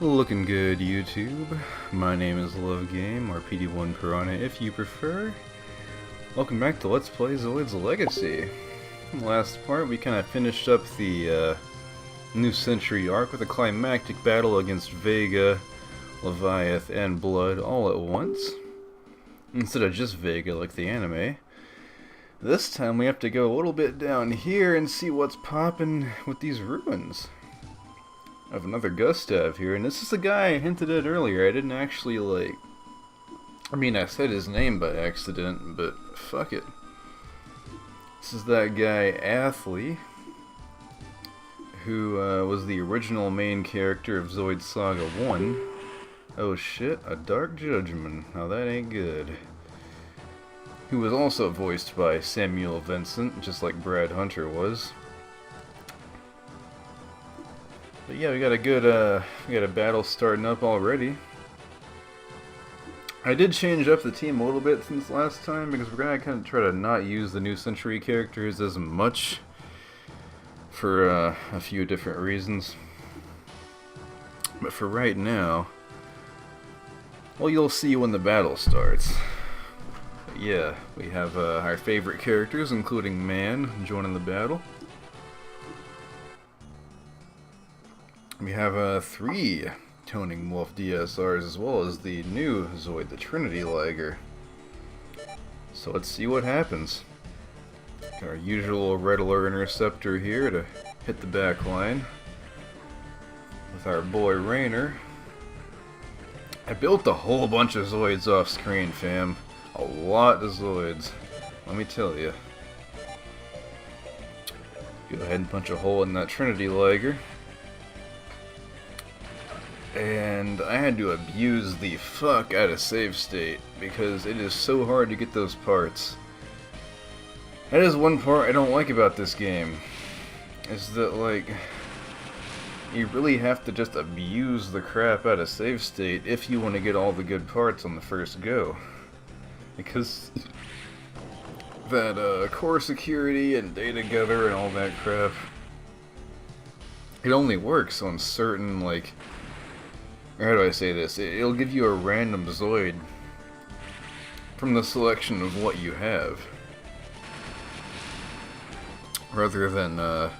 Looking good, YouTube. My name is Love Game, or PD1 Piranha if you prefer. Welcome back to Let's Play Zoid's Legacy. In the last part, we kind of finished up the New Century arc with a climactic battle against Vega, Leviath, and Blood all at once. Instead of just Vega like the anime. This time we have to go a little bit down here and see what's poppin' with these ruins. I have another Gustav here, and this is the guy I hinted at earlier. I didn't actually, I said his name by accident, but fuck it. This is that guy, Athley, who was the original main character of Zoid Saga 1. Oh shit, a Dark Judgment. Now that ain't good. Who was also voiced by Samuel Vincent, just like Brad Hunter was. But yeah, we got a battle starting up already. I did change up the team a little bit since last time because we're gonna kind of try to not use the New Century characters as much for a few different reasons. But for right now, well, you'll see when the battle starts. But yeah, we have our favorite characters, including Man, joining the battle. We have 3 Toning Wolf DSRs as well as the new Zoid, the Trinity Liger. So let's see what happens. Got our usual Red Alert Interceptor here to hit the back line with our boy Rainer. I built a whole bunch of Zoids off screen, fam. A lot of Zoids, let me tell you. Go ahead and punch a hole in that Trinity Liger. And I had to abuse the fuck out of save state because it is so hard to get those parts. That is one part I don't like about this game. Is that, like, you really have to just abuse the crap out of save state if you want to get all the good parts on the first go. Because that core security and data gather and all that crap, it only works on certain, like, or how do I say this? It'll give you a random Zoid from the selection of what you have, rather than I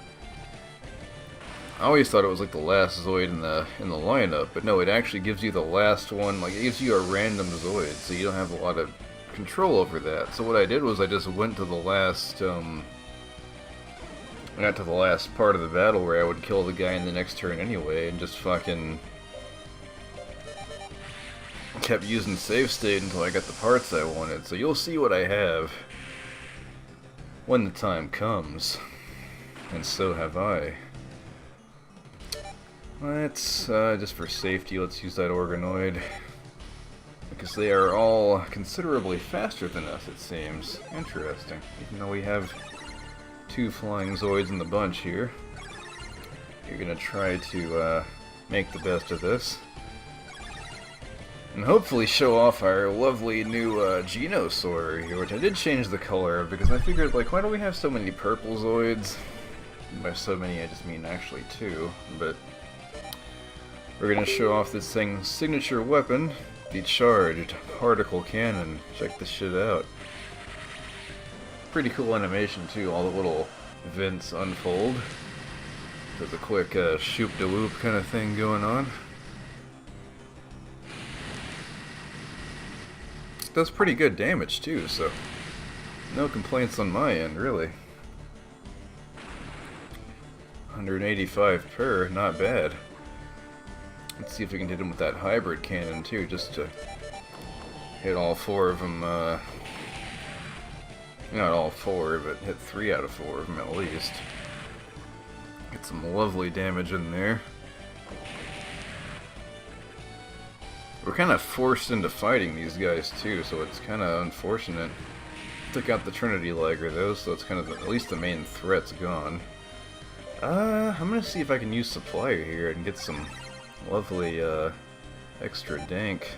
always thought it was like the last Zoid in the lineup, but no, it actually gives you the last one. Like, it gives you a random Zoid, so you don't have a lot of control over that. So what I did was I just went to the last I got to the last part of the battle where I would kill the guy in the next turn anyway, and just fucking kept using save state until I got the parts I wanted. So you'll see what I have when the time comes, and so have I. Let's just for safety, let's use that organoid because they are all considerably faster than us, it seems. Interesting. Even though we have 2 flying Zoids in the bunch here, you're gonna try to make the best of this. And hopefully show off our lovely new Geno sorter here, which I did change the color of because I figured, like, why do we have so many purple Zoids? By so many, I just mean actually 2. But we're gonna show off this thing's signature weapon, the Charged Particle Cannon. Check this shit out. Pretty cool animation too, all the little vents unfold. There's a quick shoop-de-whoop kind of thing going on. Does pretty good damage too, so no complaints on my end, really. 185 per, not bad. Let's see if we can hit him with that hybrid cannon too, just to hit all 4 of them. Not all 4, but hit 3 out of 4 of them at least. Get some lovely damage in there. We're kind of forced into fighting these guys too, so it's kind of unfortunate. Took out the Trinity Liger though, so it's kind of at least the main threat's gone. I'm gonna see if I can use Supplier here and get some lovely extra dank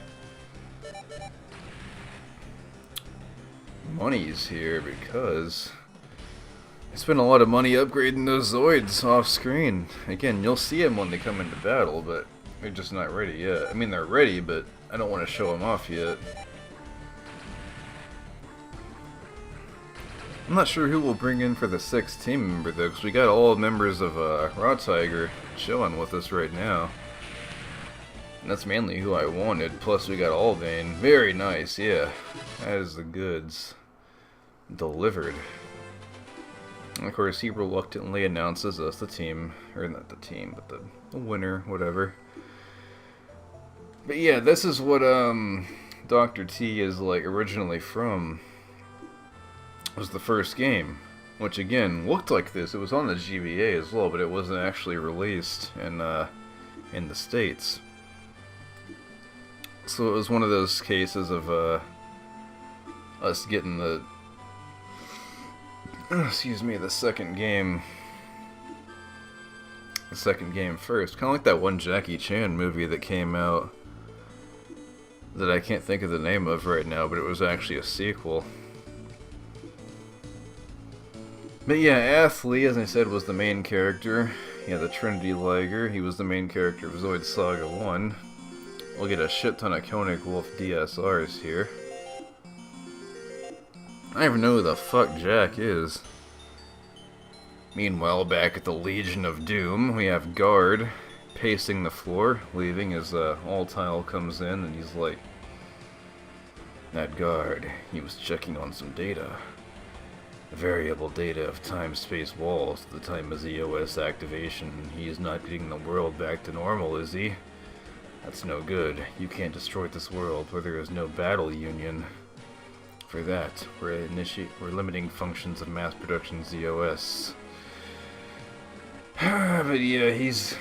monies here because I spent a lot of money upgrading those Zoids off screen. Again, you'll see them when they come into battle, but They're just not ready yet. I mean, they're ready, but I don't want to show them off yet. I'm not sure who we'll bring in for the 6th team member, though, because we got all members of Raw Tiger chilling with us right now. And that's mainly who I wanted, plus we got Alvane. Very nice, yeah. That is the goods. Delivered. And of course, he reluctantly announces us the team, or not the team, but the winner, whatever. But yeah, this is what Dr. T is like originally from. It was the first game, which again looked like this. It was on the GBA as well, but it wasn't actually released in the States. So it was one of those cases of us getting the the second game first. Kind of like that one Jackie Chan movie that came out that I can't think of the name of right now, but it was actually a sequel. But yeah, Athley, as I said, was the main character. Yeah, the Trinity Liger. He was the main character of Zoid Saga 1. We'll get a shit ton of Koenig Wolf DSRs here. I don't even know who the fuck Jack is. Meanwhile, back at the Legion of Doom, we have Guard pacing the floor, leaving as All-Tile comes in, and he's like, "That Guard, he was checking on some data. Variable data of time-space walls at the time of ZOS activation. He is not getting the world back to normal, is he? That's no good. You can't destroy this world where there is no battle union. For that, we're limiting functions of mass production ZOS." But yeah, he's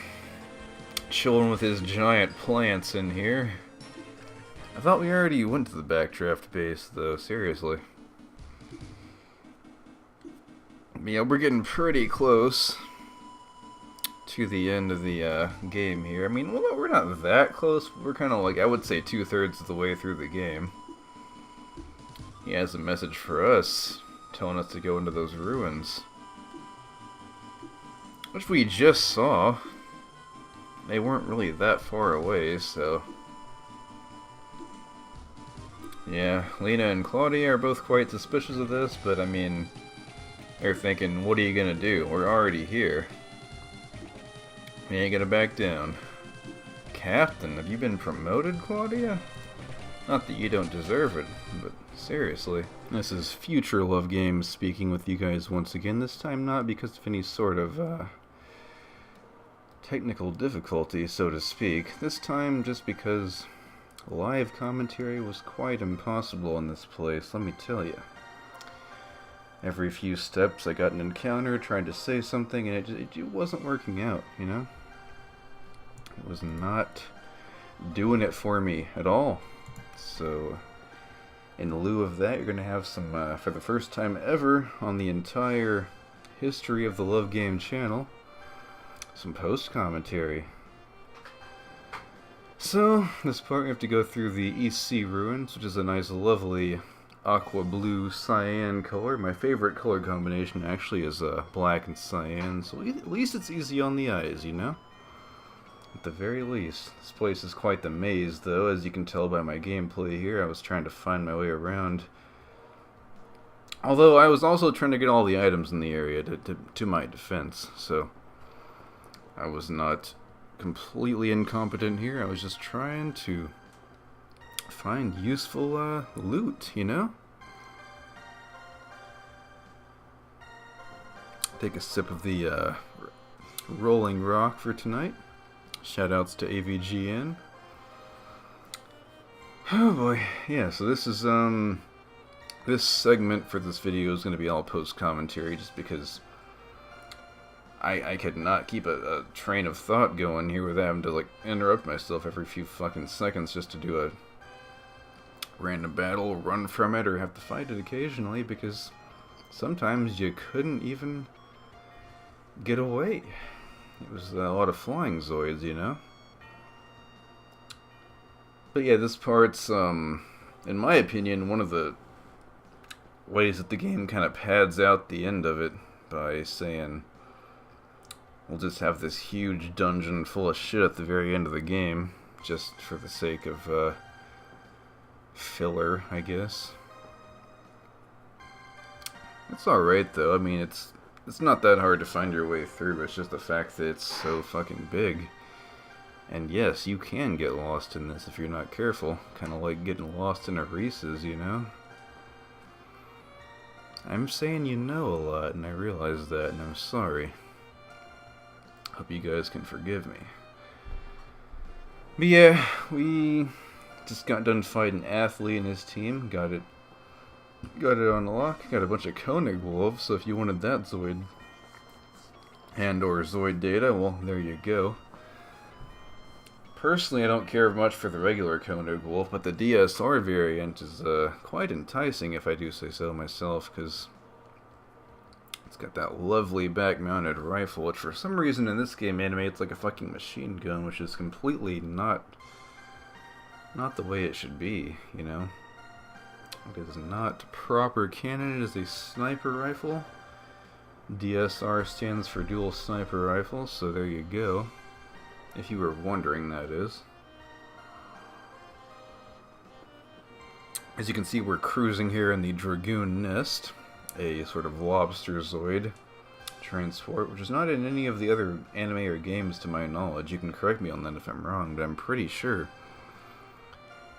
chilling with his giant plants in here. I thought we already went to the Backdraft base, though, seriously. Yeah, we're getting pretty close to the end of the game here. I mean, well, we're not that close. We're kind of like, I would say, 2/3 of the way through the game. He has a message for us, telling us to go into those ruins. Which we just saw. They weren't really that far away, so... Yeah, Lena and Claudia are both quite suspicious of this, but I mean... They're thinking, what are you gonna do? We're already here. We ain't gonna back down. Captain, have you been promoted, Claudia? Not that you don't deserve it, but seriously. This is Future Love Games speaking with you guys once again, this time not because of any sort of technical difficulty, so to speak. This time just because live commentary was quite impossible in this place, let me tell you. Every few steps I got an encounter, tried to say something, and it wasn't working out, you know? It was not doing it for me at all. So, in lieu of that, you're going to have some, for the first time ever on the entire history of the Love Game channel, some post-commentary. So, this part we have to go through the East Sea Ruins, which is a nice, lovely aqua blue cyan color. My favorite color combination actually is black and cyan, so at least it's easy on the eyes, you know? At the very least. This place is quite the maze, though, as you can tell by my gameplay here. I was trying to find my way around. Although I was also trying to get all the items in the area to my defense, so I was not completely incompetent here. I was just trying to find useful loot, you know? Take a sip of the Rolling Rock for tonight. Shoutouts to AVGN. Oh boy, yeah, so this is, this segment for this video is going to be all post-commentary, just because I could not keep a train of thought going here without having to, like, interrupt myself every few fucking seconds just to do a random battle, run from it, or have to fight it occasionally, because sometimes you couldn't even get away. It was a lot of flying Zoids, you know? But yeah, this part's, in my opinion, one of the ways that the game kind of pads out the end of it by saying, we'll just have this huge dungeon full of shit at the very end of the game, just for the sake of filler, I guess. It's alright though. I mean, it's not that hard to find your way through, but it's just the fact that it's so fucking big. And yes, you can get lost in this if you're not careful. Kind of like getting lost in a Reese's, you know? I'm saying you know a lot, and I realize that, and I'm sorry. Hope you guys can forgive me. But yeah, we just got done fighting Athlete and his team. Got it on lock. Got a bunch of Koenig wolves, so if you wanted that Zoid and or Zoid data, well, there you go. Personally, I don't care much for the regular Koenig wolf, but the DSR variant is quite enticing, if I do say so myself, because it's got that lovely back-mounted rifle, which for some reason in this game animates like a fucking machine gun, which is completely not the way it should be, you know? It is not proper canon. It is a sniper rifle. DSR stands for dual sniper rifle, so there you go. If you were wondering, that is. As you can see, we're cruising here in the Dragoon Nest, a sort of lobster Zoid transport, which is not in any of the other anime or games to my knowledge. You can correct me on that if I'm wrong, but I'm pretty sure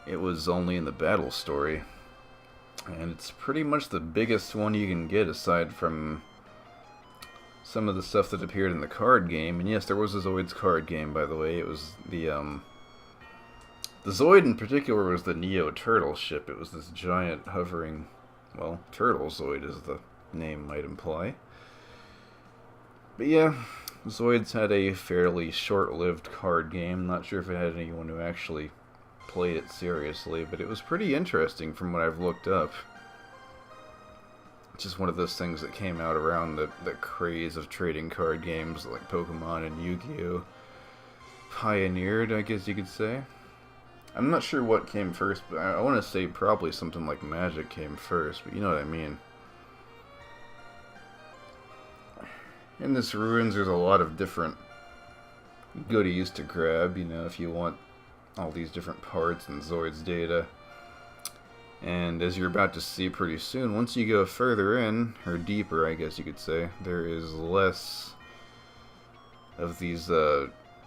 it was only in the battle story. And it's pretty much the biggest one you can get aside from some of the stuff that appeared in the card game. And yes, there was a Zoids card game, by the way. It was the Zoid in particular was the Neo Turtle ship. It was this giant hovering, well, turtle Zoid as the name might imply. But yeah, Zoids had a fairly short-lived card game. Not sure if it had anyone who actually played it seriously, but it was pretty interesting from what I've looked up. It's just one of those things that came out around the craze of trading card games like Pokemon and Yu-Gi-Oh! Pioneered, I guess you could say. I'm not sure what came first, but I want to say probably something like Magic came first, but you know what I mean. In this Ruins, there's a lot of different goodies to grab, you know, if you want all these different parts and Zoids data. And as you're about to see pretty soon, once you go further in, or deeper I guess you could say, there is less of these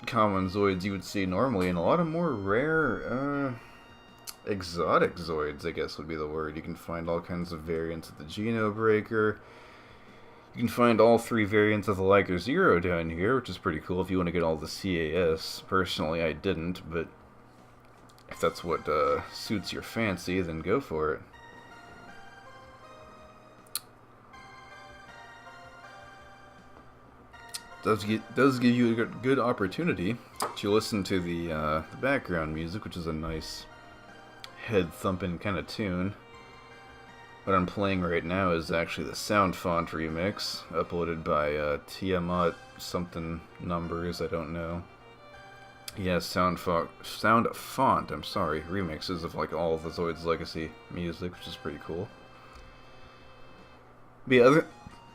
common Zoids you would see normally, and a lot of more rare, exotic Zoids, I guess would be the word. You can find all kinds of variants of the Geno Breaker. You can find all 3 variants of the Liger Zero down here, which is pretty cool if you want to get all the CAS. Personally, I didn't, but if that's what suits your fancy, then go for it. Does give you a good opportunity to listen to the background music, which is a nice head-thumping kind of tune. What I'm playing right now is actually the Sound Font remix, uploaded by Tiamat something numbers, I don't know. Yeah, Sound Font, I'm sorry, remixes of like all of the Zoids Legacy music, which is pretty cool. But yeah,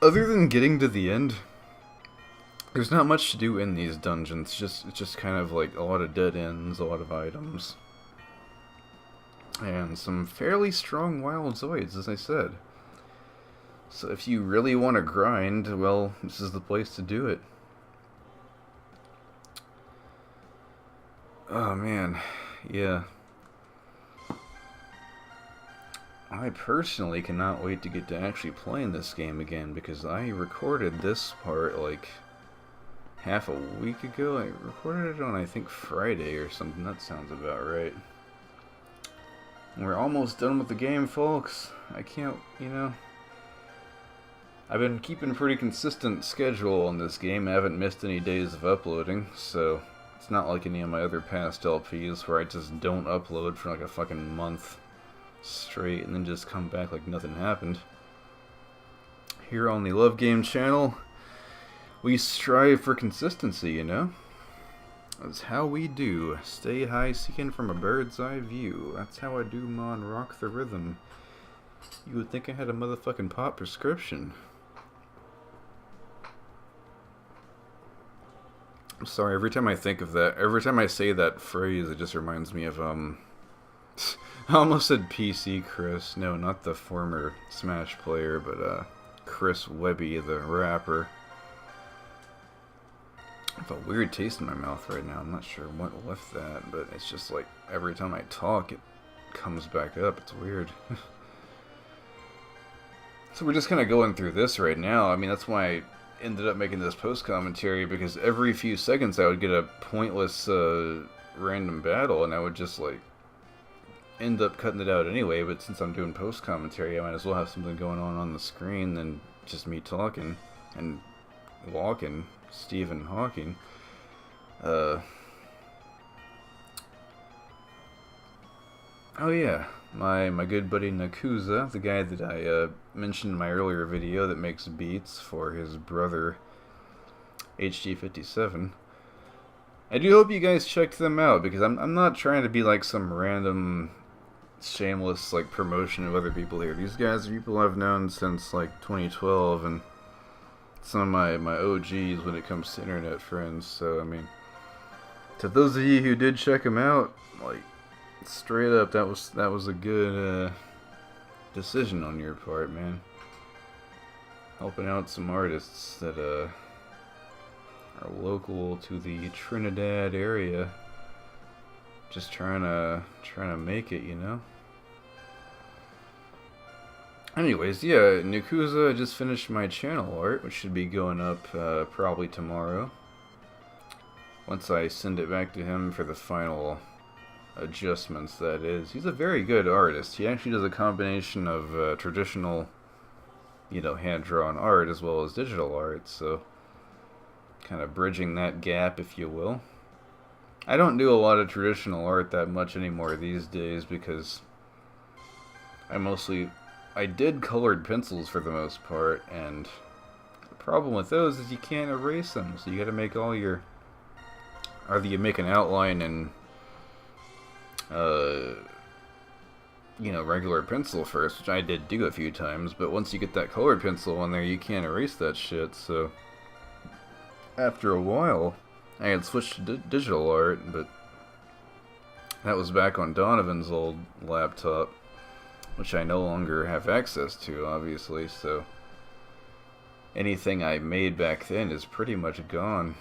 other than getting to the end, there's not much to do in these dungeons. It's just kind of like a lot of dead ends, a lot of items. And some fairly strong wild Zoids, as I said. So if you really want to grind, well, this is the place to do it. Oh man, yeah. I personally cannot wait to get to actually playing this game again, because I recorded this part like half a week ago. I recorded it on, I think, Friday or something. That sounds about right. We're almost done with the game, folks. I can't, you know. I've been keeping a pretty consistent schedule on this game. I haven't missed any days of uploading, so it's not like any of my other past LPs where I just don't upload for like a fucking month straight and then just come back like nothing happened. Here on the Love Game channel, we strive for consistency, you know? That's how we do. Stay high seeking from a bird's eye view. That's how I do mon rock the rhythm. You would think I had a motherfucking pot prescription. I'm sorry, every time I think of that, every time I say that phrase, it just reminds me of, I almost said PC Chris. No, not the former Smash player, but, Chris Webby, the rapper. I have a weird taste in my mouth right now. I'm not sure what left that, but it's just like every time I talk, it comes back up. It's weird. So we're just kind of going through this right now. I mean, that's why I ended up making this post commentary, because every few seconds I would get a pointless random battle, and I would just like end up cutting it out anyway. But since I'm doing post commentary, I might as well have something going on the screen than just me talking and walking. Stephen Hawking. Oh yeah, my good buddy Nakuza, the guy that I mentioned in my earlier video that makes beats for his brother HD57. I do hope you guys checked them out, because I'm not trying to be like some random shameless like promotion of other people here. These guys are people I've known since like 2012, and some of my OGs when it comes to internet friends. So I mean, to those of you who did check them out, like straight up, that was a good decision on your part, man. Helping out some artists that are local to the Trinidad area, just trying to make it, you know. Anyways, yeah, Nakuza just finished my channel art, which should be going up probably tomorrow, once I send it back to him for the final adjustments, that is. He's a very good artist. He actually does a combination of traditional, you know, hand-drawn art as well as digital art, so kind of bridging that gap, if you will. I don't do a lot of traditional art that much anymore these days, because I did colored pencils for the most part, and the problem with those is you can't erase them, so you gotta make all your... Either you make an outline in, you know, regular pencil first, which I did do a few times, but once you get that colored pencil on there, you can't erase that shit, so... After a while, I had switched to digital art, but that was back on Donovan's old laptop, which I no longer have access to, obviously, so anything I made back then is pretty much gone.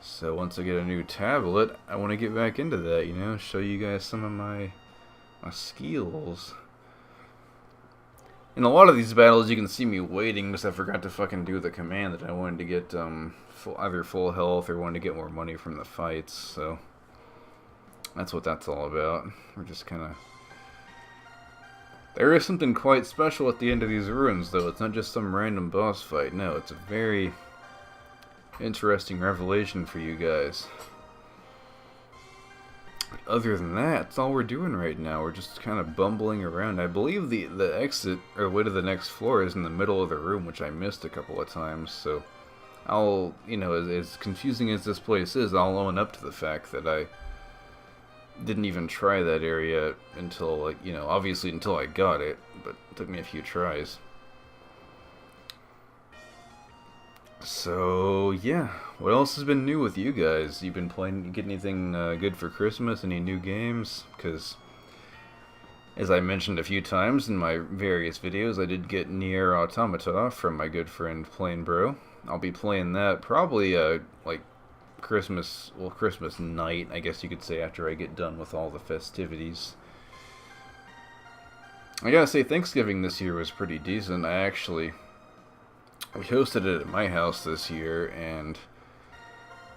So once I get a new tablet, I want to get back into that, you know, show you guys some of my skills. In a lot of these battles, you can see me waiting because I forgot to fucking do the command that I wanted to get either full health or wanted to get more money from the fights, so that's what that's all about. We're just kind of... There is something quite special at the end of these ruins, though. It's not just some random boss fight. No, it's a very interesting revelation for you guys. But other than that, that's all we're doing right now. We're just kind of bumbling around. I believe the exit, or way to the next floor, is in the middle of the room, which I missed a couple of times, so I'll, you know, as confusing as this place is, I'll own up to the fact that I didn't even try that area until, like, you know, obviously until I got it, but it took me a few tries. So, yeah, what else has been new with you guys? You been playing, get anything good for Christmas? Any new games? Because, as I mentioned a few times in my various videos, I did get Nier Automata from my good friend Plain Bro. I'll be playing that probably, like, Christmas night, I guess you could say, after I get done with all the festivities. I gotta say, Thanksgiving this year was pretty decent. We hosted it at my house this year, and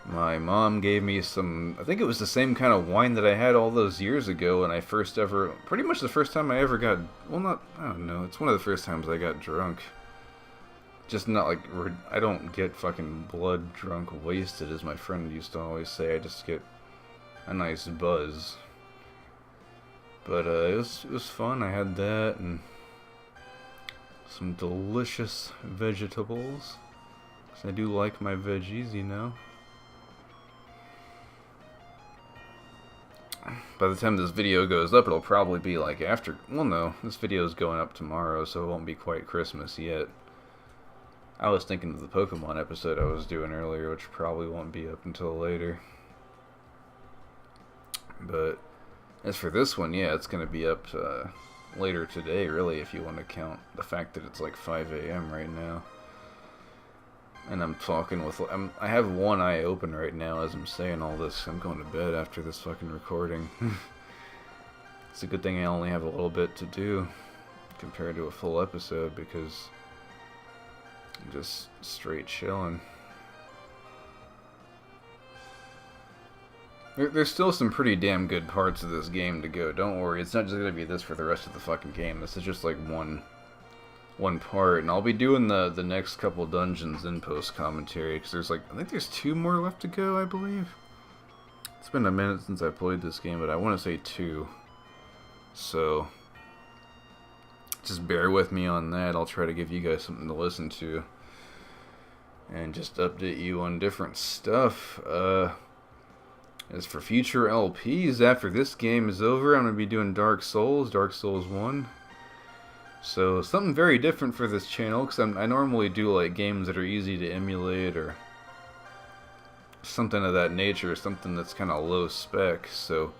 my mom gave me some, I think it was the same kind of wine that I had all those years ago when I first ever, pretty much the first time I ever got, well, not, I don't know, it's one of the first times I got drunk. Just not like, I don't get fucking blood drunk wasted, as my friend used to always say. I just get a nice buzz. But it was fun. I had that and some delicious vegetables, 'cause I do like my veggies, you know. By the time this video goes up, it'll probably be like after, well no, this video is going up tomorrow, so it won't be quite Christmas yet. I was thinking of the Pokemon episode I was doing earlier, which probably won't be up until later. But as for this one, yeah, it's going to be up later today, really, if you want to count the fact that it's like 5 a.m. right now. And I'm talking with... I have one eye open right now as I'm saying all this. I'm going to bed after this fucking recording. It's a good thing I only have a little bit to do compared to a full episode, because I'm just straight chilling. There's still some pretty damn good parts of this game to go. Don't worry, it's not just gonna be this for the rest of the fucking game. This is just like one part, and I'll be doing the next couple dungeons in post commentary, because there's like, I think there's 2 more left to go, I believe. It's been a minute since I played this game, but I want to say 2. So just bear with me on that. I'll try to give you guys something to listen to and just update you on different stuff. As for future LPs, after this game is over, I'm going to be doing Dark Souls 1. So, something very different for this channel, because I normally do like games that are easy to emulate, or something of that nature, something that's kind of low spec. So,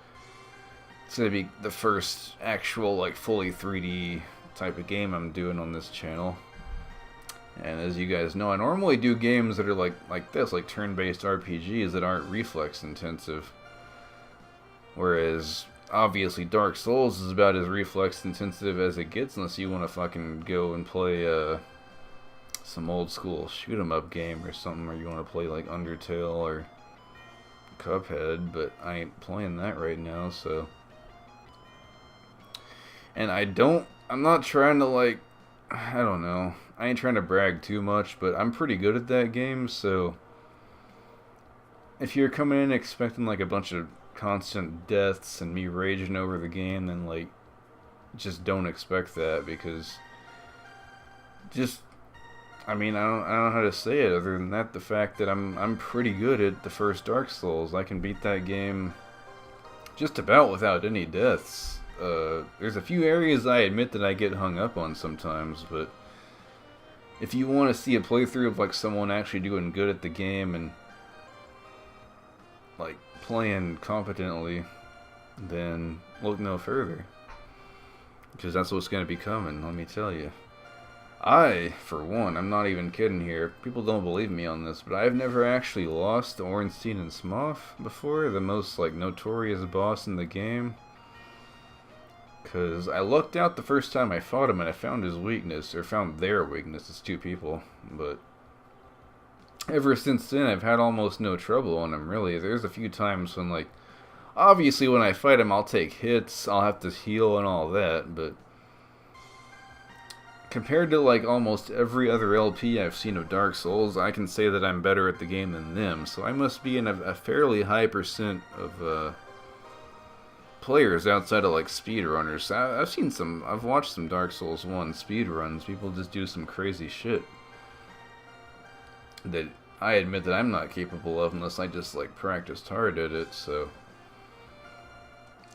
it's going to be the first actual like fully 3D type of game I'm doing on this channel. And as you guys know, I normally do games that are like this, like turn-based RPGs that aren't reflex intensive. Whereas, obviously, Dark Souls is about as reflex intensive as it gets, unless you want to fucking go and play some old school shoot 'em up game or something, or you want to play like Undertale or Cuphead, but I ain't playing that right now, so. And I'm not trying to like, I don't know, I ain't trying to brag too much, but I'm pretty good at that game, so if you're coming in expecting like a bunch of constant deaths and me raging over the game, then like, just don't expect that, because I mean, I don't know how to say it other than that, the fact that I'm pretty good at the first Dark Souls. I can beat that game just about without any deaths. There's a few areas I admit that I get hung up on sometimes, but if you want to see a playthrough of like someone actually doing good at the game and like playing competently, then look no further, because that's what's going to be coming, let me tell you. I, for one, I'm not even kidding here, people don't believe me on this, but I've never actually lost to Ornstein and Smough before, the most like notorious boss in the game. Because I lucked out the first time I fought him and I found his weakness, or found their weakness. It's 2 people, but ever since then I've had almost no trouble on him, really. There's a few times when, like, obviously when I fight him I'll take hits, I'll have to heal and all that, but compared to like almost every other LP I've seen of Dark Souls, I can say that I'm better at the game than them, so I must be in a fairly high percent of players outside of like speedrunners. I've watched some Dark Souls 1 speedruns. People just do some crazy shit that I admit that I'm not capable of unless I just like practiced hard at it. So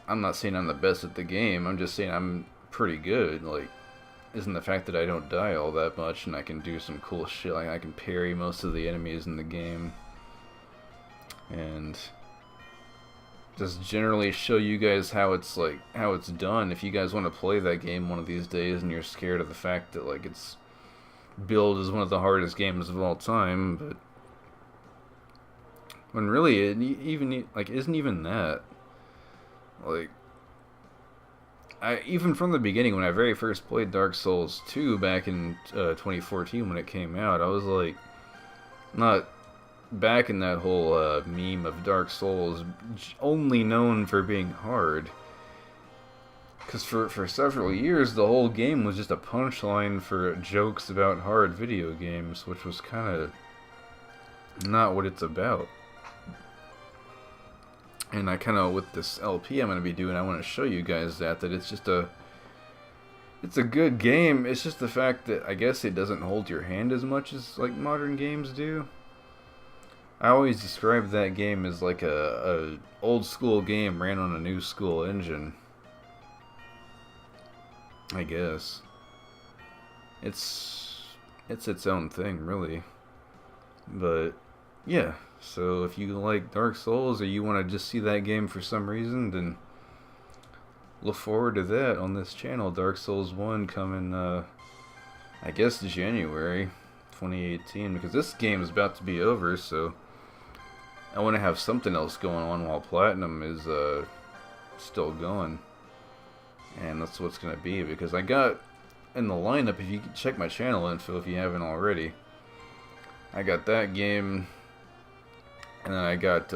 I'm not saying I'm the best at the game, I'm just saying I'm pretty good. Like, isn't the fact that I don't die all that much and I can do some cool shit, like I can parry most of the enemies in the game, and just generally show you guys how it's done. If you guys want to play that game one of these days and you're scared of the fact that like it's billed as one of the hardest games of all time, but when really it even like isn't even that. Like, even from the beginning, when I very first played Dark Souls 2 back in 2014 when it came out, I was like, not back in that whole meme of Dark Souls only known for being hard, because for several years the whole game was just a punchline for jokes about hard video games, which was kind of not what it's about. And I kind of, with this LP I'm going to be doing, I want to show you guys that it's just it's a good game. It's just the fact that I guess it doesn't hold your hand as much as like modern games do. I always describe that game as like a old school game ran on a new school engine, I guess. It's it's its own thing, really. But yeah, so if you like Dark Souls or you want to just see that game for some reason, then look forward to that on this channel. Dark Souls 1 coming, I guess, January 2018, because this game is about to be over, so I want to have something else going on while Platinum is still going. And that's what's going to be, because I got in the lineup, if you check my channel info if you haven't already, I got that game, and then I got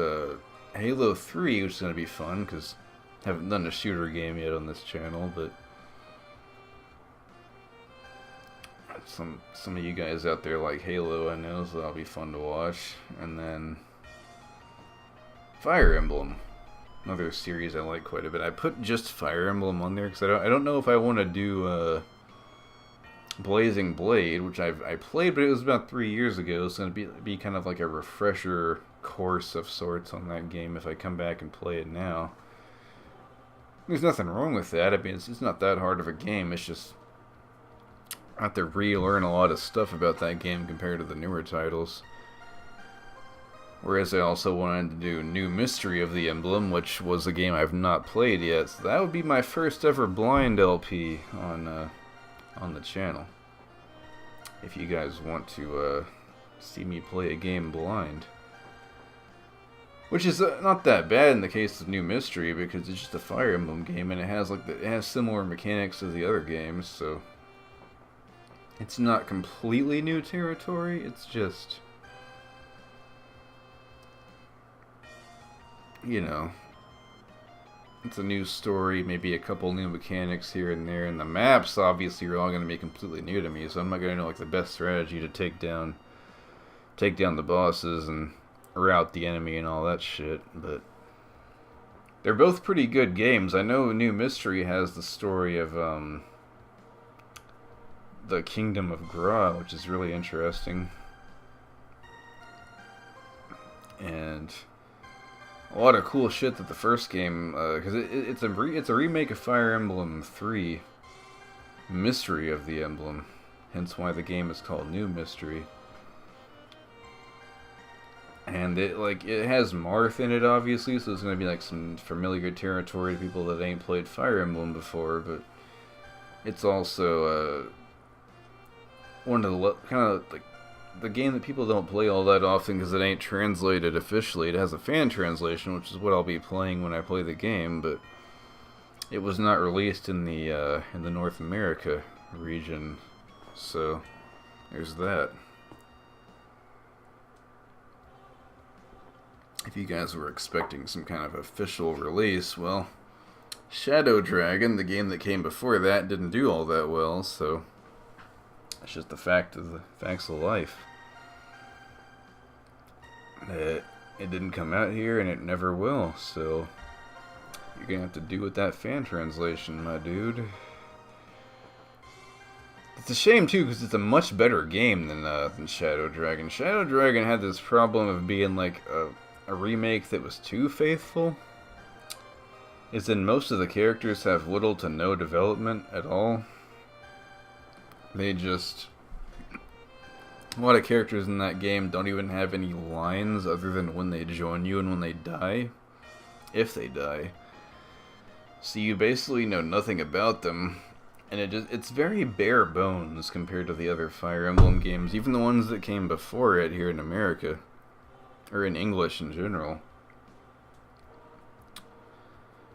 Halo 3, which is going to be fun, because I haven't done a shooter game yet on this channel, but some of you guys out there like Halo, I know, so that'll be fun to watch. And then Fire Emblem, another series I like quite a bit. I put just Fire Emblem on there because I don't know if I want to do Blazing Blade, which I played, but it was about 3 years ago, so it'd be kind of like a refresher course of sorts on that game if I come back and play it now. There's nothing wrong with that. I mean, it's not that hard of a game. It's just I have to relearn a lot of stuff about that game compared to the newer titles. Whereas I also wanted to do New Mystery of the Emblem, which was a game I've not played yet. So that would be my first ever blind LP on the channel. If you guys want to see me play a game blind. Which is not that bad in the case of New Mystery, because it's just a Fire Emblem game, and it has similar mechanics to the other games, so it's not completely new territory. It's just, you know, it's a new story, maybe a couple new mechanics here and there, and the maps obviously are all going to be completely new to me, so I'm not going to know like the best strategy to take down the bosses and route the enemy and all that shit, but they're both pretty good games. I know New Mystery has the story of the Kingdom of Gra, which is really interesting, and a lot of cool shit that the first game, because it's a remake of Fire Emblem 3, Mystery of the Emblem, hence why the game is called New Mystery. And it has Marth in it, obviously, so it's going to be like some familiar territory to people that ain't played Fire Emblem before, but it's also one of the kind of like the game that people don't play all that often because it ain't translated officially. It has a fan translation, which is what I'll be playing when I play the game, but it was not released in the North America region, so there's that. If you guys were expecting some kind of official release, well, Shadow Dragon, the game that came before that, didn't do all that well, so it's just the facts of life. It didn't come out here, and it never will, so you're gonna have to do with that fan translation, my dude. It's a shame, too, because it's a much better game than Shadow Dragon. Shadow Dragon had this problem of being like a remake that was too faithful. Is in most of the characters have little to no development at all. They just, a lot of characters in that game don't even have any lines other than when they join you and when they die, if they die. So you basically know nothing about them, and it's very bare bones compared to the other Fire Emblem games, even the ones that came before it here in America. Or in English in general.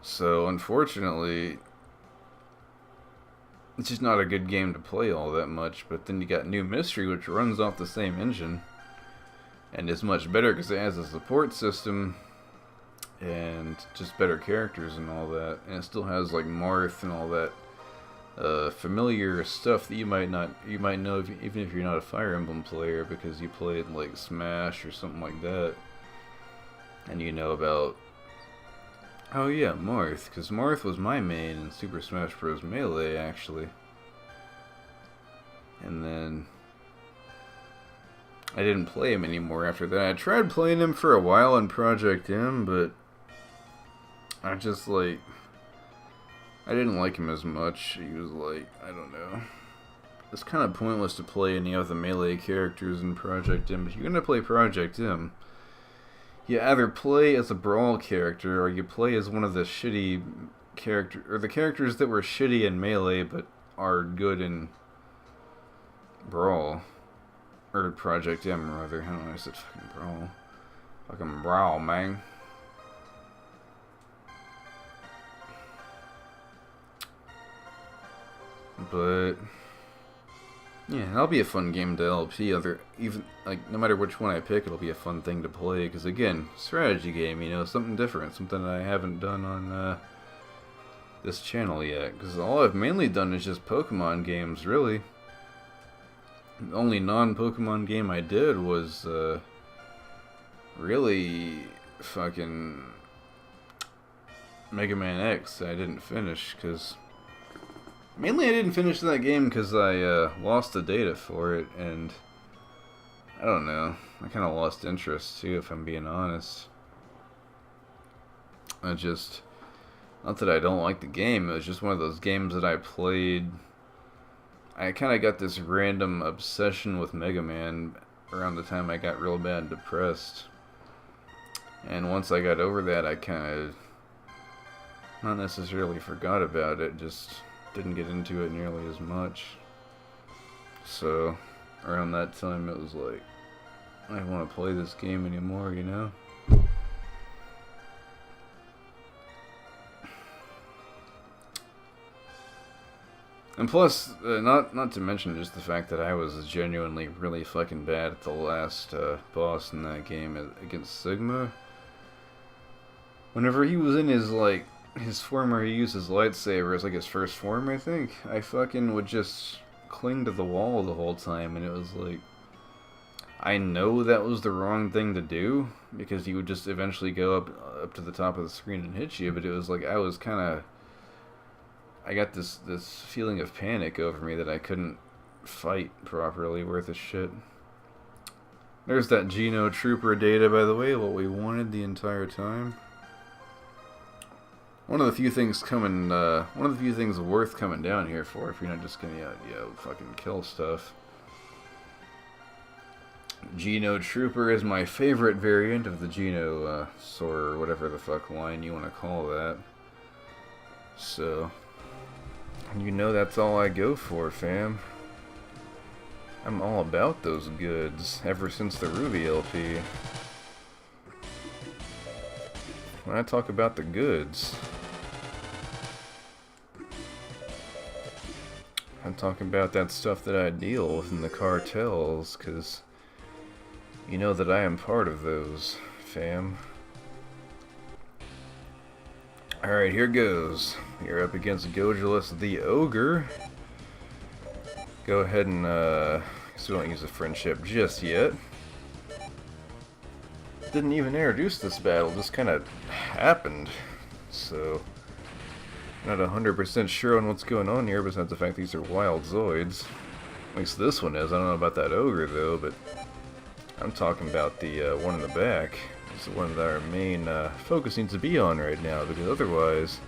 So, unfortunately, it's just not a good game to play all that much. But then you got New Mystery, which runs off the same engine, and is much better because it has a support system and just better characters and all that. And it still has like Marth and all that familiar stuff that you might know even if you're not a Fire Emblem player, because you played like Smash or something like that, and you know about, oh yeah, Marth, because Marth was my main in Super Smash Bros. Melee, actually. And then I didn't play him anymore after that. I tried playing him for a while in Project M, but I just I didn't like him as much. He was like, I don't know. it's kind of pointless to play any of the melee characters in Project M. If you're gonna play Project M, you either play as a Brawl character or you play as one of the shitty the characters that were shitty in melee but are good in Brawl. Or Project M, rather. I don't know, I said fucking Brawl. Fucking Brawl, man. But yeah, that'll be a fun game to LP. Even like no matter which one I pick, it'll be a fun thing to play. Because again, strategy game, you know, something different, something that I haven't done on this channel yet. Because all I've mainly done is just Pokemon games, really. The only non-Pokemon game I did was really fucking Mega Man X. I didn't finish because mainly I didn't finish that game because I lost the data for it, and I don't know, I kind of lost interest too, if I'm being honest. Not that I don't like the game, it was just one of those games that I played. I kind of got this random obsession with Mega Man around the time I got real bad depressed. And once I got over that, I kind of, not necessarily forgot about it, just didn't get into it nearly as much. So, around that time it was like, I don't want to play this game anymore, you know? And plus, not to mention just the fact that I was genuinely really fucking bad at the last boss in that game against Sigma. Whenever he was in his, like, his form where he used his lightsaber as, like, his first form, I think, I fucking would just cling to the wall the whole time, and it was like, I know that was the wrong thing to do, because he would just eventually go up to the top of the screen and hit you, but it was like, I was kind of, I got this feeling of panic over me that I couldn't fight properly worth a shit. There's that Geno Trooper data, by the way, what we wanted the entire time. One of the few things worth coming down here for if you're not just gonna, fucking kill stuff. Geno Trooper is my favorite variant of the Geno Soar, or whatever the fuck line you want to call that. So, you know that's all I go for, fam. I'm all about those goods, ever since the Ruby LP. When I talk about the goods, I'm talking about that stuff that I deal with in the cartels, because you know that I am part of those, fam. Alright, here goes. You're up against Geno Jealousy the Ogre. Go ahead and, guess we don't use a friendship just yet. Didn't even introduce this battle, just kind of happened. So, not 100% sure on what's going on here, besides the fact these are wild Zoids. At least this one is. I don't know about that Ogre, though, but I'm talking about the one in the back. It's the one that our main focus needs to be on right now, because otherwise,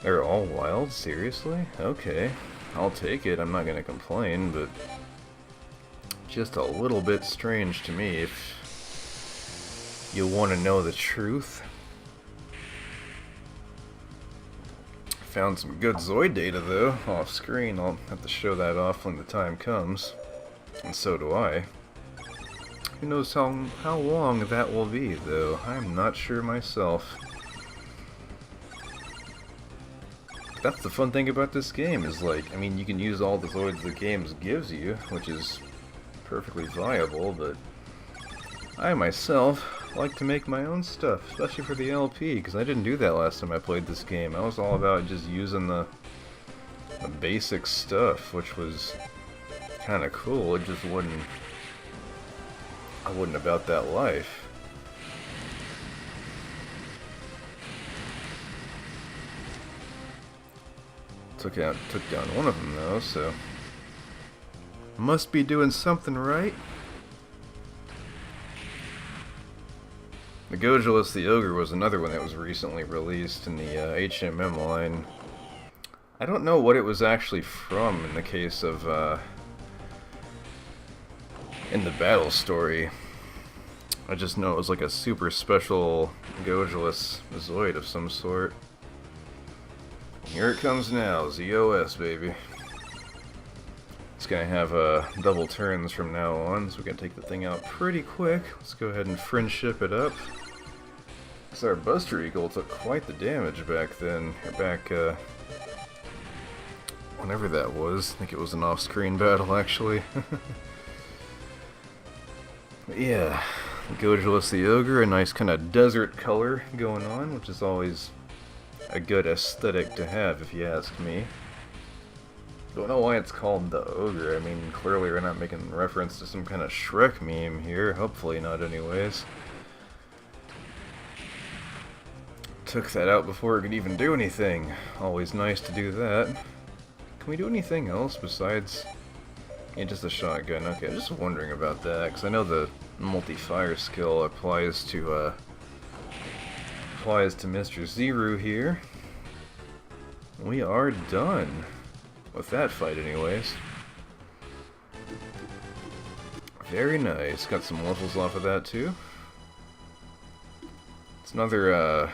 they're all wild? Seriously? Okay. I'll take it. I'm not going to complain, but just a little bit strange to me if you want to know the truth. Found some good Zoid data, though, off screen. I'll have to show that off when the time comes. And so do I. Who knows how long that will be, though. I'm not sure myself. That's the fun thing about this game, is like, I mean, you can use all the Zoids the game gives you, which is perfectly viable, but I myself like to make my own stuff, especially for the LP, because I didn't do that last time I played this game. I was all about just using the basic stuff, which was kind of cool. It just I wasn't about that life. Took down one of them though, so must be doing something right. The Geno Jealousy the Ogre was another one that was recently released in the HMM line. I don't know what it was actually from in the case of, in the battle story. I just know it was like a super special Gojilus Zoid of some sort. Here it comes now, ZOS, baby. It's gonna have double turns from now on, so we can take the thing out pretty quick. Let's go ahead and friendship it up. Because our Buster Eagle took quite the damage back then, or back, whenever that was. I think it was an off-screen battle, actually. But yeah, Gojilus the Ogre, a nice kind of desert color going on, which is always a good aesthetic to have, if you ask me. Don't know why it's called the Ogre. I mean, clearly we're not making reference to some kind of Shrek meme here. Hopefully not, anyways. Took that out before it could even do anything. Always nice to do that. Can we do anything else besides... Yeah, just a shotgun. Okay, I'm just wondering about that, because I know the multi-fire skill applies to Mr. Zero here. We are done with that fight, anyways. Very nice. Got some levels off of that, too. It's another,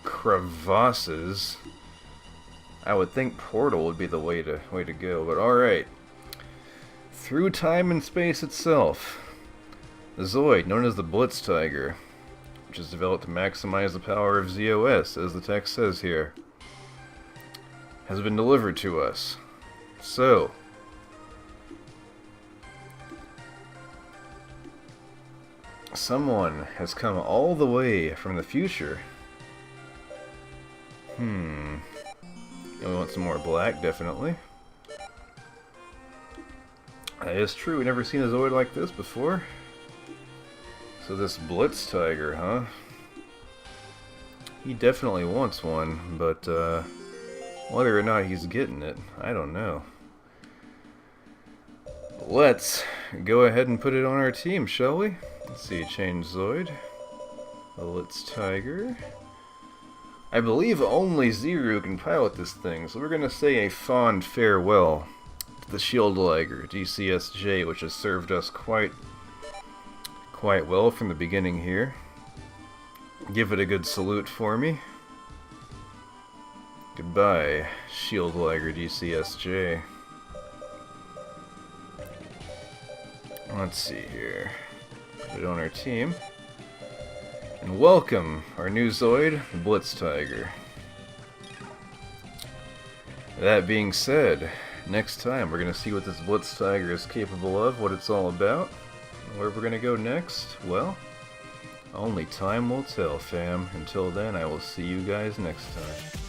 crevasses. I would think portal would be the way to go, but alright. Through time and space itself, the Zoid, known as the Blitz Tiger, which is developed to maximize the power of ZOS, as the text says here, has been delivered to us. So, someone has come all the way from the future. And we want some more black, definitely. That is true, we've never seen a Zoid like this before. So this Blitz Tiger, huh? He definitely wants one, but whether or not he's getting it, I don't know. Let's go ahead and put it on our team, shall we? Let's see, change Zoid. Blitz Tiger. I believe only Zero can pilot this thing, so we're gonna say a fond farewell to the Shield Liger, DCSJ, which has served us quite well from the beginning here. Give it a good salute for me. Goodbye, Shield Liger DCSJ. Let's see here. Put it on our team. And welcome our new Zoid, Blitz Tiger. That being said, next time we're going to see what this Blitz Tiger is capable of, what it's all about. Where we're going to go next? Well, only time will tell, fam. Until then, I will see you guys next time.